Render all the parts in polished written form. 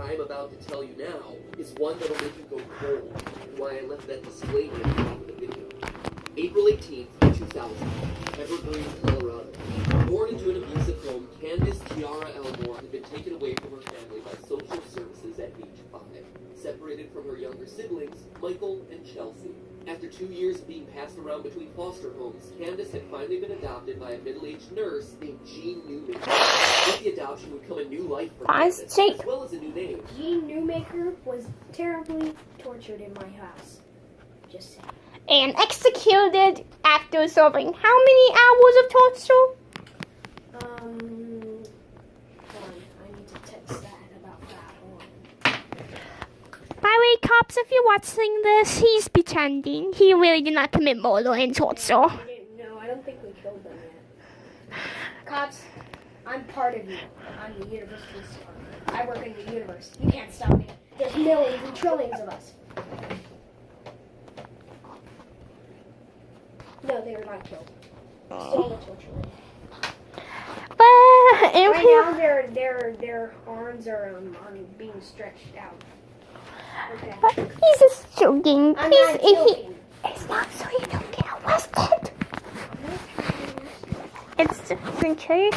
I'm about to tell you now is one that'll make you go cold, and why I left that disclaimer at the top of the video. April 18th, 2000, Evergreen, Colorado. Born into an abusive home, Candace Tiara Elmore had been taken away from her family by social services at age 5, separated from her younger siblings, Michael and Chelsea. After 2 years of being passed around between foster homes, Candace had finally been adopted by a middle-aged nurse named Jean Newmaker. With the adoption would come a new life for Candace, as well as a new name. Jean Newmaker was terribly tortured in my house. Just saying. And executed after serving how many hours of torture? Hold on. I need to text that about that. Hold on. By the way, cops, if you're watching this, he's pretending. He really did not commit murder and torture. No, I don't think we killed them yet. Cops, I'm part of you. I'm the university star. I work in the universe. You can't stop me. There's millions and trillions of us. No, they were not killed. Still the torture. But Right now, their arms are being stretched out. Okay. But he's just joking. I'm not joking. It's not so you don't get arrested. It's just in case.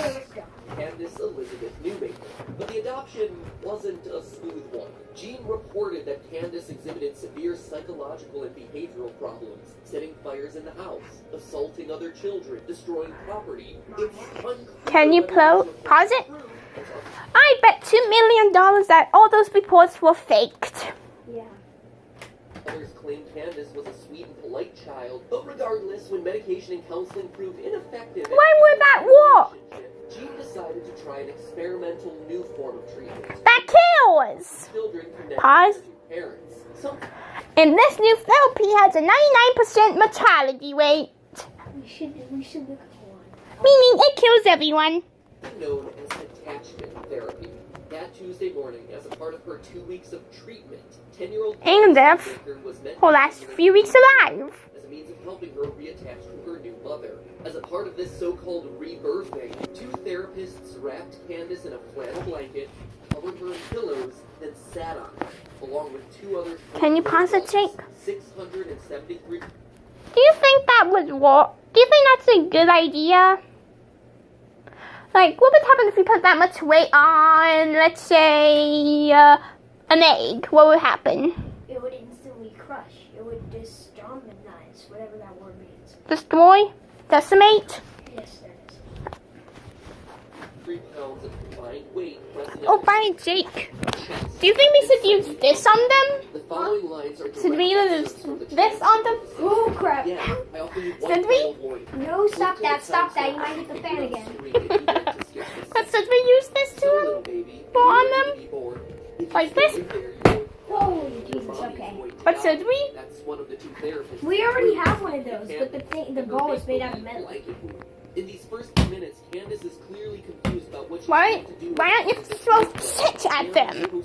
Candace Elizabeth Newmaker. But the adoption wasn't a smooth one. Jean reported that Candace exhibited severe psychological and behavioral problems, setting fires in the house, assaulting other children, destroying property. It's unclear. Can you pause it? I bet $2 million that all those reports were faked. Yeah. Others claimed Candace was a sweet and polite child, but regardless, when medication and counseling proved ineffective, Why would that work? Jean decided to try an experimental new form of treatment. That kills. Children connected Pause. to parents. Some And this new therapy has a 99% mortality rate, We should look at one. meaning it kills everyone. known as attachment therapy. That Tuesday morning, as a part of her 2 weeks of treatment, 10-year-old And death. was meant Her last few weeks alive. as a means of helping her reattach to her new mother. As a part of this so-called rebirthing, 2 therapists wrapped Candace in a flannel blanket, covered her in pillows, then sat on her, along with 2 others. Can you pause it, Jake? 673. Do you think that would work? Do you think that's a good idea? Like, what would happen if you put that much weight on, let's say, an egg? What would happen? It would instantly crush. It would destroymanize, whatever that word means. Destroy? Decimate? Yes, there it is. 3 pounds of combined weight resting Oh, on by Jake. chest. Do you think we should use this on them? The following lines are Should we direct use excerpts from the this on them? Oh, crap. Yeah, I offer you one Should we? final warning. No, stop that. Stop that. You might hit the fan again. But should we use this to them? On them? Like this? Holy Jesus, okay. But should we? That's one of the 2 therapists. We already have one of those, but the ball is made out of metal. In these first few minutes, Candace is clearly confused about what she's Why going to do. why aren't you supposed to sit at them?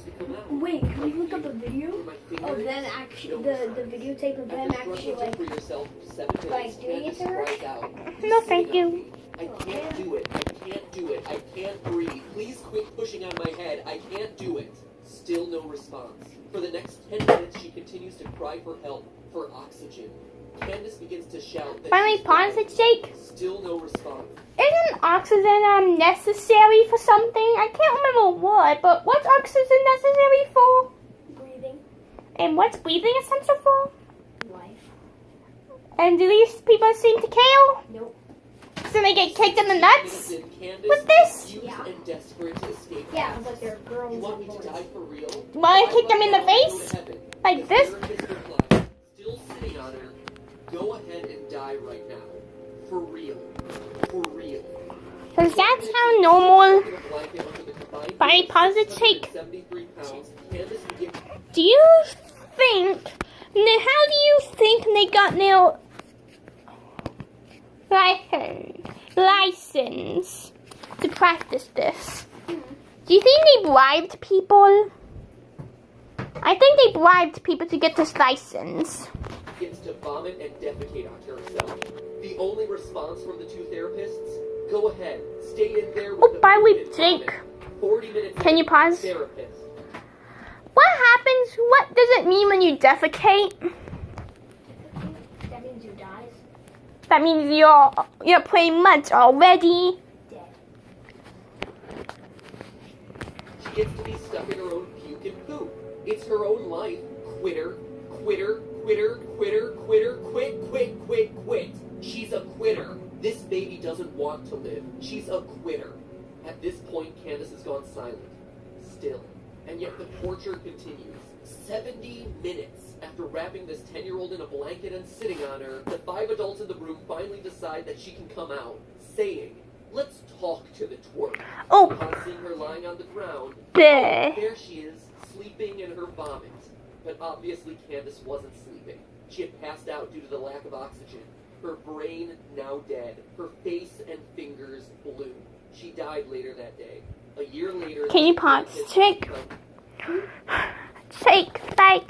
Wait, can we look up a video of them actually, the videotape of them actually, like doing it to her? No, thank you. I can't do it. I can't do it. I can't breathe. Please quit pushing on my head. I can't do it. Still no response. For the next 10 minutes, she continues to cry for help, for oxygen. Candace begins to shout that Finally, she's pause dying. it, Jake. Still no response. Isn't oxygen necessary for something? I can't remember what, but what's oxygen necessary for? Breathing. And what's breathing essential for? Life. And do these people seem to care? Nope. So they get kicked in the nuts? Candace, With this? confused Yeah. and desperate to escape. Yeah, but they're girls You want and me to boys. die for real? Want to kick them in the Go to face? heaven. Like The this? therapist replies, still sitting on her. Go ahead and die right now. For real. For real. Does that sound normal? Body positive. Do you think, how do you think they got their license to practice this? Do you think they bribed people? I think they bribed people to get this license. Begins to vomit and defecate onto herself. The only response from the 2 therapists, go ahead, stay in there with Oh, the by the way, vomit. Jake. 40 minutes Can you pause? Therapist. Guys, what does it mean when you defecate? That means you dies. That means you're pretty much already Dead. She gets to be stuck in her own puke and poop. It's her own life. Quitter, quitter, quitter, quitter, quitter, quit, quit, quit, quit. She's a quitter. This baby doesn't want to live. She's a quitter. At this point, Candace has gone silent. Still. And yet the torture continues. 70 minutes after wrapping this 10-year-old in a blanket and sitting on her, the 5 adults in the room finally decide that she can come out, saying, "Let's talk to the twerp." Oh. Upon seeing her lying on the ground, bleh. there she is, sleeping in her vomit. But obviously Candace wasn't sleeping. She had passed out due to the lack of oxygen. Her brain now dead. Her face and fingers blue. She died later that day. A year later... Can you pause? Take, like,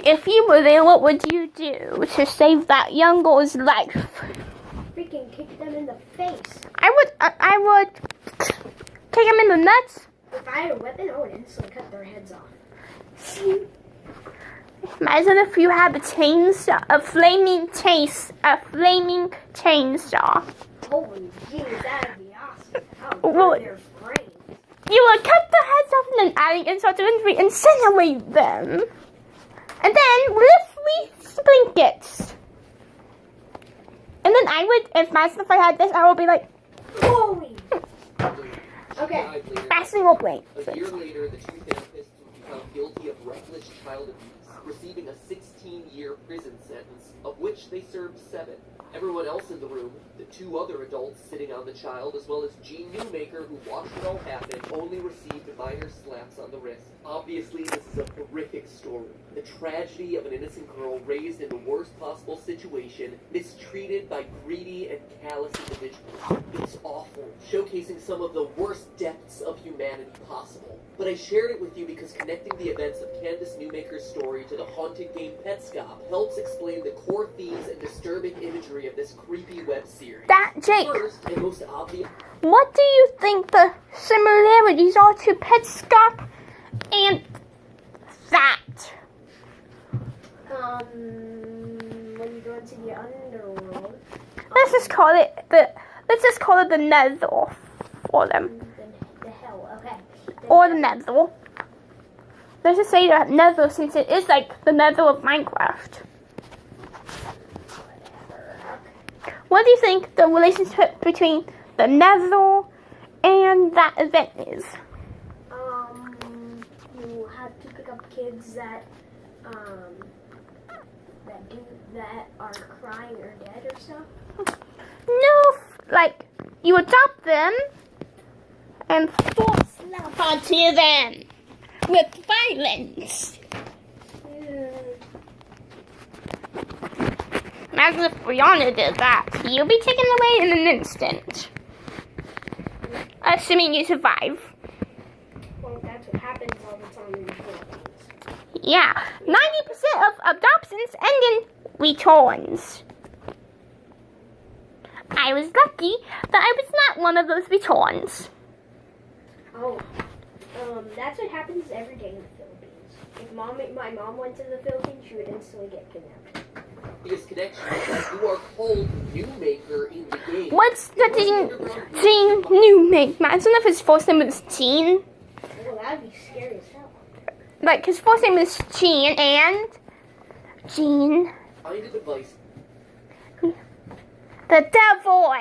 if you were there, what would you do to save that young girl's life? Freaking kick them in the face. I would kick him in the nuts. If I had a weapon, I would instantly cut their heads off. Imagine if you had a chainsaw, a flaming chainsaw. Holy jeez, that'd be awesome. I would Well, burn their brains. You would cut the heads off and then adding insult to injury and incinerate them. And then with 3 blankets. And then I would, if I had this, I would be like, Holy. She Okay. died later. passing a blank. A year later, the 2 therapists would be found guilty of reckless child abuse, receiving a 16-year prison sentence, of which they served 7. Everyone else in the room, the 2 other adults sitting on the child, as well as Gene Newmaker, who watched it all happen, only received minor slaps on the wrist. Obviously, this is a horrific story. The tragedy of an innocent girl raised in the worst possible situation, mistreated by greedy and callous individuals. It's awful, showcasing some of the worst depths of humanity possible. But I shared it with you because connecting the events of Candace Newmaker's story to the haunted game Petscop helps explain the core themes and disturbing imagery of this creepy web series. Jake, First and most obvious. what do you think the similarities are to Petscop and that? When you go into the underworld. Let's just call it the nether for them. The hell, okay. Or the nether. Let's just say the nether since it is like the nether of Minecraft. What do you think the relationship between the nether and that event is? You have to pick up kids that that are crying or dead or stuff. No, like you adopt them and force love onto them with violence. Imagine if Brianna did that. You'll be taken away in an instant. Assuming you survive. Well, that's what happens all the time in the Philippines. Yeah, 90% of adoptions end in returns. I was lucky that I was not one of those returns. Oh, that's what happens every day in the Philippines. If my mom went to the Philippines, she would instantly get kidnapped. Biggest connection is that you are called Newmaker in the game. What's the Gene Newmaker? Imagine if his first name was Gene. Oh, that'd be scary as hell. Like his first name is Gene and Gene. Find a device. The devil.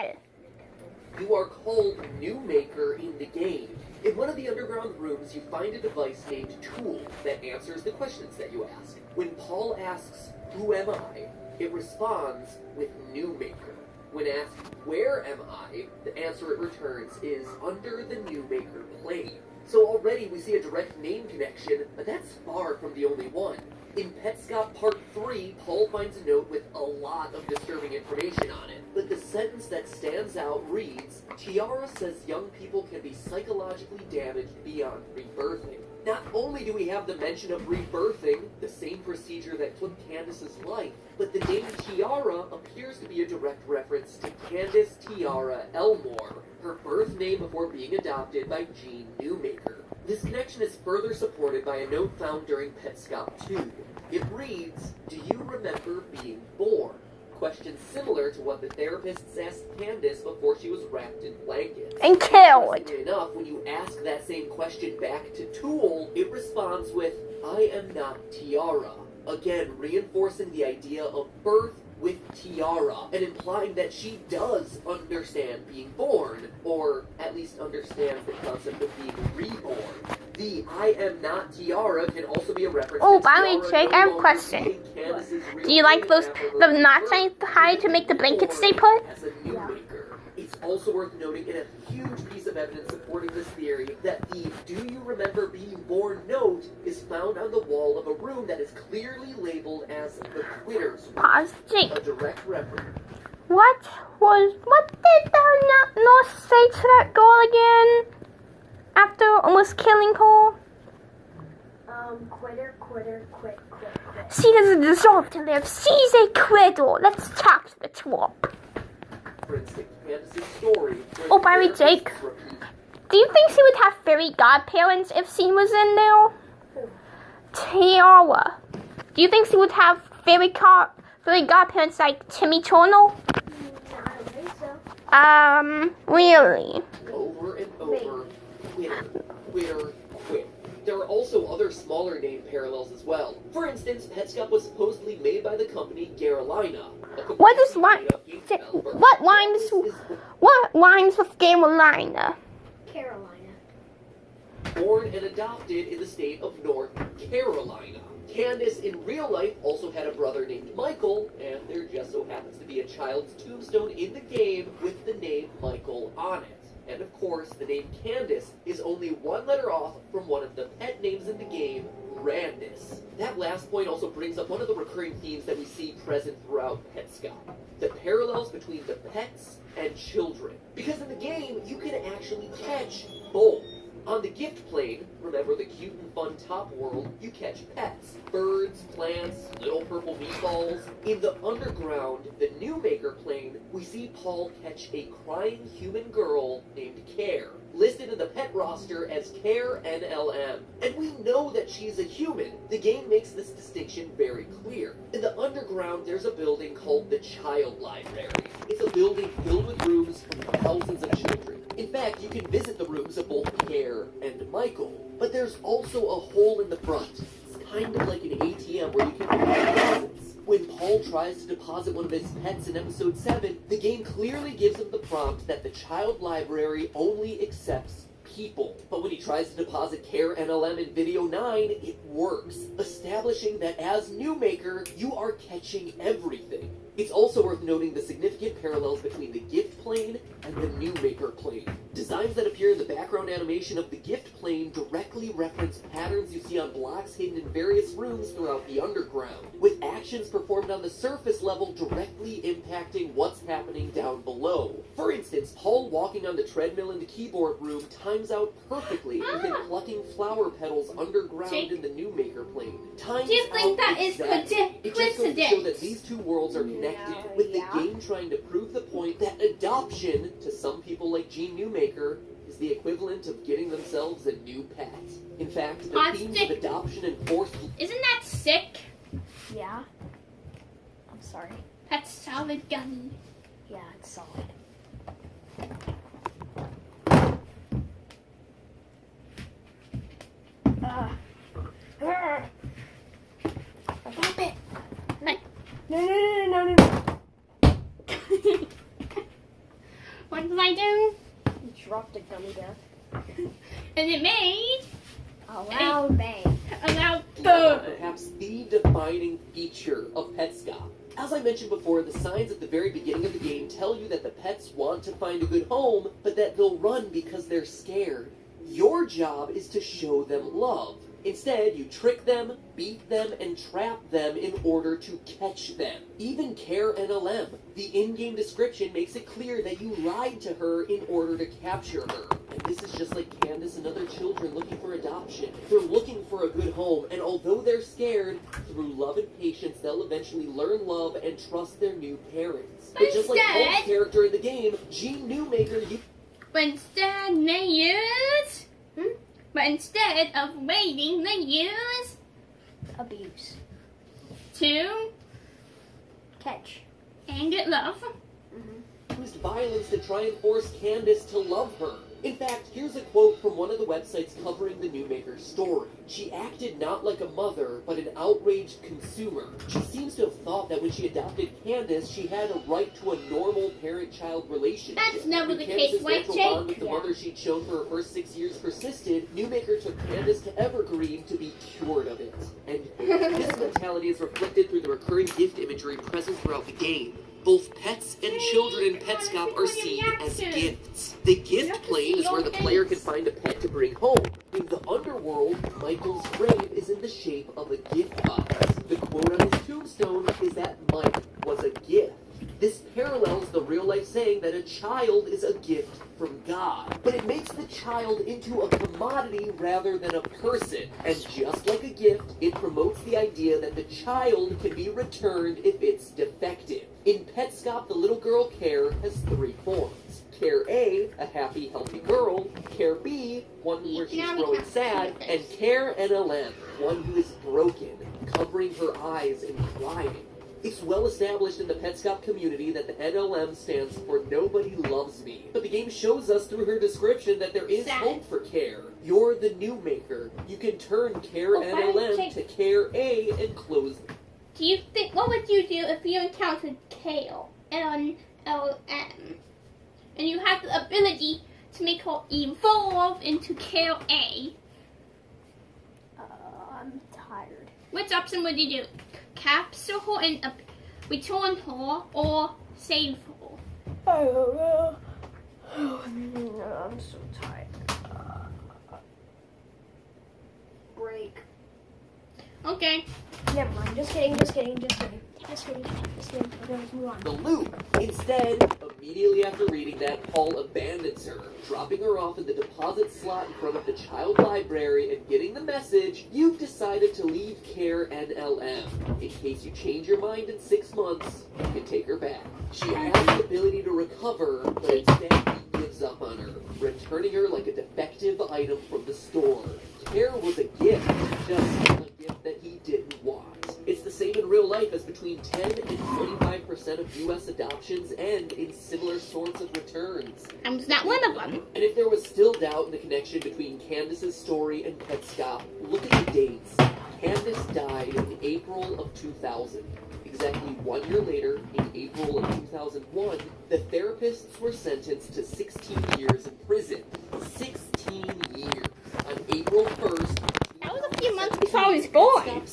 You are called Newmaker in the game. In one of the underground rooms, you find a device named Tool that answers the questions that you ask. When Paul asks, "Who am I?" it responds with Newmaker. When asked, "Where am I?" the answer it returns is under the Newmaker plane. So already we see a direct name connection, but that's far from the only one. In Petscop Part 3, Paul finds a note with a lot of disturbing information on it. But the sentence that stands out reads, "Tiara says young people can be psychologically damaged beyond rebirthing." Not only do we have the mention of rebirthing, the same procedure that took Candace's life, but the name Tiara appears to be a direct reference to Candace Tiara Elmore, her birth name before being adopted by Gene Newmaker. This connection is further supported by a note found during petscop 2. It reads, "Do you remember being born?" Question similar to what the therapists asked Candace before she was wrapped in blankets. And killed. Interestingly enough, when you ask that same question back to Tool, it responds with, "I am not Tiara." Again, reinforcing the idea of birth with Tiara, and implying that she does understand being born, or at least understands the concept of being reborn. The "I am not Tiara" can also be a reference Oh, to by the way, Tiara Jake, no I have a longer question. being Candace's real Do you like name the after her knots I birth, tied to make the blankets stay put? as a new maker. It's also worth noting, in a huge piece of evidence supporting this theory, that the "Do you remember being born" note is found on the wall of a room that is clearly labeled as the Quitter's Room. Pause, Jake. A direct reference. What did the nurse say to that girl again? After almost killing her? Quitter, quitter, quit, quit, quit. She doesn't deserve to live. She's a quitter. Let's talk to the top. For instance, Candace's story. Oh, by the way, Jake. Do you think she would have fairy godparents if she was in there? Tiara. Do you think she would have fairy godparents like Timmy Turner? I don't think so. Really? Over and over, Quitter, Quitter, Quit. There are also other smaller name parallels as well. For instance, petscop was supposedly made by the company Carolina. What rhymes with Carolina? Carolina. Born and adopted in the state of North Carolina. Candace in real life also had a brother named Michael, and there just so happens to be a child's tombstone in the game with the name Michael on it. And of course, the name Candace is only one letter off from one of the pet names in the game, Randus. That last point also brings up one of the recurring themes that we see present throughout petscop: the parallels between the pets and children. Because in the game, you can actually catch both. On the gift plane, remember the cute and fun top world, you catch pets. Birds, plants, little purple meatballs. In the underground, the new maker plane, we see Paul catch a crying human girl named Care, listed in the pet roster as Care NLM. And we know that she's a human. The game makes this distinction very clear. In the underground, there's a building called the Child Library. It's a building filled with rooms for thousands of children. In fact, you can visit the rooms of both Care and Michael. But there's also a hole in the front. It's kind of like an ATM where you can deposit deposits. When Paul tries to deposit one of his pets in episode 7, the game clearly gives him the prompt that the child library only accepts people. But when he tries to deposit Care NLM in video 9, it works, establishing that as new maker, you are catching everything. It's also worth noting the significant parallels between the gift plane and the new maker plane. Designs that appear in the background animation of the gift plane directly reference patterns you see on blocks hidden in various rooms throughout the underground, with actions performed on the surface level directly impacting what's happening down below. For instance, Paul walking on the treadmill in the keyboard room times out perfectly with him plucking flower petals underground in the new maker plane. Times Do you think that is It just goes to show that coincidence? these two worlds are connected, with the game trying to prove the point that adoption, to some people like Gene Newmaker, is the equivalent of getting themselves a new pet. In fact, the themes of adoption and forced... Isn't that sick? Yeah. I'm sorry. That's solid gummy. Yeah, it's solid. Stop it. No. What did I do? You dropped a gummy bear. And it made A loud bang. a loud perhaps the defining feature of petscop. As I mentioned before, the signs at the very beginning of the game tell you that the pets want to find a good home, but that they'll run because they're scared. Your job is to show them love. Instead, you trick them, beat them, and trap them in order to catch them. Even Care NLM, the in-game description makes it clear that you lied to her in order to capture her. And this is just like Candace and other children looking for adoption. They're looking for a good home, and although they're scared, through love and patience, they'll eventually learn love and trust their new parents. But just like Paul's character in the game, Gene Newmaker, Instead, may use But instead of waiting, they use Abuse. to Catch. and get love. Used violence to try and force Candace to love her. In fact, here's a quote from one of the websites covering the new maker's story. She acted not like a mother, but an outraged consumer. She seems to have thought that when she adopted Candace, she had a right to a normal parent-child relationship. That's never When the Candace's case, right, natural Jake? bond with the mother she'd shown for her first 6 years persisted, new maker took Candace to Evergreen to be cured of it. And this mentality is reflected through the recurring gift imagery present throughout the game. Both pets and children in PetScop are seen as gifts. The gift plane is where the player can find a pet to bring home. In the underworld, Michael's grave is in the shape of a gift box. The quote on his tombstone is that Mike was a gift. This parallels the real-life saying that a child is a gift from God. But it makes the child into a commodity rather than a person. And just like a gift, it promotes the idea that the child can be returned if it's defective. In PetScop, the little girl Care has 3 forms. Care A, a happy, healthy girl. Care B, one where she's growing sad. And Care NLM, one who is broken, covering her eyes and crying. It's well established in the PetScop community that the NLM stands for Nobody Loves Me. But the game shows us through her description that there is hope for Care. You're the new maker. You can turn Care NLM to Care A and close. Do you think, what would you do if you encountered Kale, NLM, and you have the ability to make her evolve into Kale A? I'm tired. Which option would you do? Capture her and return her, or save her? I don't know. I'm so tired. Break. Okay. Never mind. Just kidding. Okay, let's move on. The loop. Instead, immediately after reading that, Paul abandons her, dropping her off in the deposit slot in front of the child library and getting the message, you've decided to leave Care NLM. In case you change your mind in 6 months, you can take her back. She has the ability to recover, but instead he gives up on her, returning her like a defective item from the store. Care was a gift, just a gift that he didn't want. It's the same in real life as between 10 and 25% of U.S. adoptions end in similar sorts of returns. I was not one of them. And if there was still doubt in the connection between Candace's story and PetScop, look at the dates. Candace died in April of 2000. Exactly 1 year later, in April of 2001, the therapists were sentenced to 16 years in prison. 16 years. On April 1st, That was a few months before I was born. PetScop's